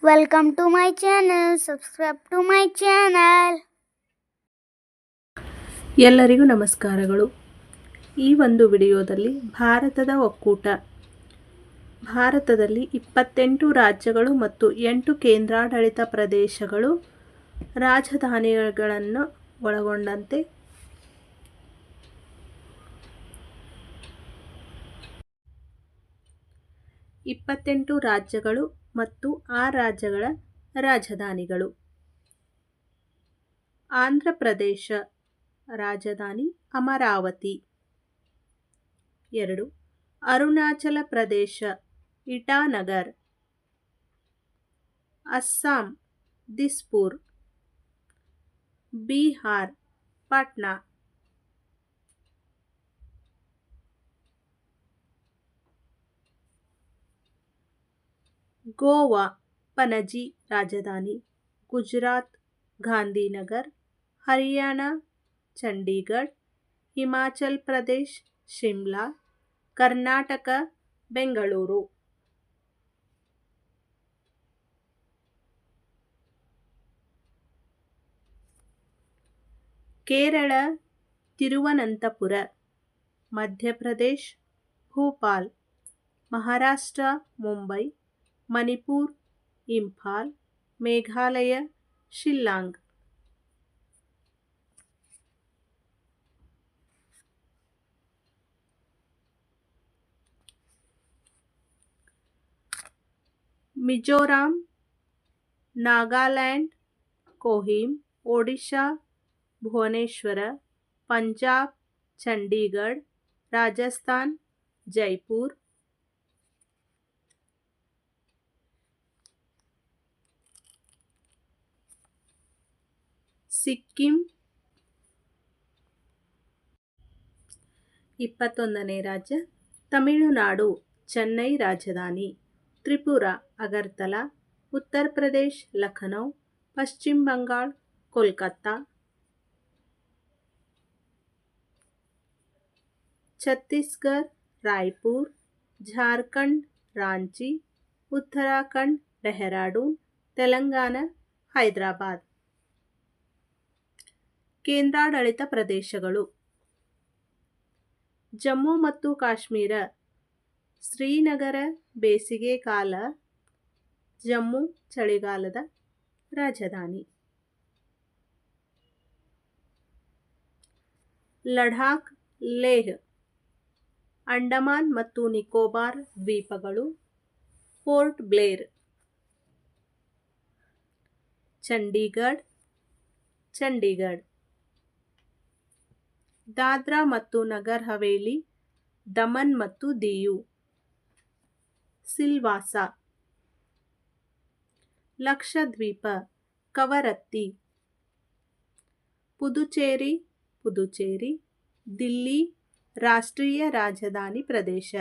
Welcome to my channel. Subscribe to my channel. ಎಲ್ಲರಿಗೂ ನಮಸ್ಕಾರಗಳು. ಈ ಒಂದು ವಿಡಿಯೋದಲ್ಲಿ ಭಾರತದ ಒಕ್ಕೂಟ, ಭಾರತದಲ್ಲಿ 28 ರಾಜ್ಯಗಳು ಮತ್ತು 8 ಕೇಂದ್ರಾಡಳಿತ ಪ್ರದೇಶಗಳು ರಾಜಧಾನಿಗಳನ್ನು ಒಳಗೊಂಡಂತೆ 28 ರಾಜ್ಯಗಳು ಮತ್ತು ಆ ರಾಜ್ಯಗಳ ರಾಜಧಾನಿಗಳು. ಆಂಧ್ರ ಪ್ರದೇಶ ರಾಜಧಾನಿ ಅಮರಾವತಿ. 2. ಅರುಣಾಚಲ ಪ್ರದೇಶ ಇಟಾನಗರ್. ಅಸ್ಸಾಂ ದಿಸ್ಪುರ್. ಬಿಹಾರ್ ಪಾಟ್ನಾ. ಗೋವಾ ಪಣಜಿ ರಾಜಧಾನಿ. ಗುಜರಾತ್ ಗಾಂಧಿನಗರ್. ಹರಿಯಾಣ ಚಂಡೀಗಢ. ಹಿಮಾಚಲ್ ಪ್ರದೇಶ್ ಶಿಮ್ಲಾ. ಕರ್ನಾಟಕ ಬೆಂಗಳೂರು. ಕೇರಳ ತಿರುವನಂತಪುರ. ಮಧ್ಯಪ್ರದೇಶ್ ಭೋಪಾಲ್. ಮಹಾರಾಷ್ಟ್ರ ಮುಂಬೈ. ಮಣಿಪುರ್ ಇಂಫಾಲ್. ಮೇಘಾಲಯ ಶಿಲ್ಲಾಂಗ್. ಮಿಜೋರಾಂ, ನಾಗಾಲ್ಯಾಂಡ್, ಕೋಹಿಮ್, ಒಡಿಶಾ, ಭುವನೇಶ್ವರ, ಪಂಜಾಬ್, ಚಂಡೀಗಢ, ರಾಜಸ್ಥಾನ್, ಜೈಪುರ್. ಸಿಕ್ಕಿಂ. 21ನೇ ರಾಜ್ಯ ತಮಿಳುನಾಡು ಚೆನ್ನೈ ರಾಜಧಾನಿ. ತ್ರಿಪುರಾ ಅಗರ್ತಲಾ. ಉತ್ತರ ಪ್ರದೇಶ್ ಲಖನೌ. ಪಶ್ಚಿಮ ಬಂಗಾಳ ಕೋಲ್ಕತ್ತಾ. ಛತ್ತೀಸ್ಗಢ ರಾಯ್ಪುರ್. ಜಾರ್ಖಂಡ್ ರಾಂಚಿ. ಉತ್ತರಾಖಂಡ್ ಡೆಹ್ರಾಡೂನ್. ತೆಲಂಗಾಣ ಹೈದರಾಬಾದ್. ಕೇಂದ್ರಾಡಳಿತ ಪ್ರದೇಶಗಳು. ಜಮ್ಮು ಮತ್ತು ಕಾಶ್ಮೀರ. ಶ್ರೀನಗರ ಬೇಸಿಗೆ ಕಾಲ. ಜಮ್ಮು ಚಳಿಗಾಲದ ರಾಜಧಾನಿ. ಲಡಾಖ್ ಲೇಹ್. ಅಂಡಮಾನ್ ಮತ್ತು ನಿಕೋಬಾರ್ ದ್ವೀಪಗಳು. ಪೋರ್ಟ್ ಬ್ಲೇರ್. ಚಂಡೀಗಢ ಚಂಡೀಗಢ. ದಾದ್ರಾ ಮತ್ತು ನಗರ್ ಹವೇಲಿ. ದಮನ್ ಮತ್ತು ದಿಯು. ಸಿಲ್ವಾಸಾ. ಲಕ್ಷದ್ವೀಪ ಕವರತ್ತಿ. ಪುದುಚೇರಿ ಪುದುಚೇರಿ. ದಿಲ್ಲಿ ರಾಷ್ಟ್ರೀಯ ರಾಜಧಾನಿ ಪ್ರದೇಶ.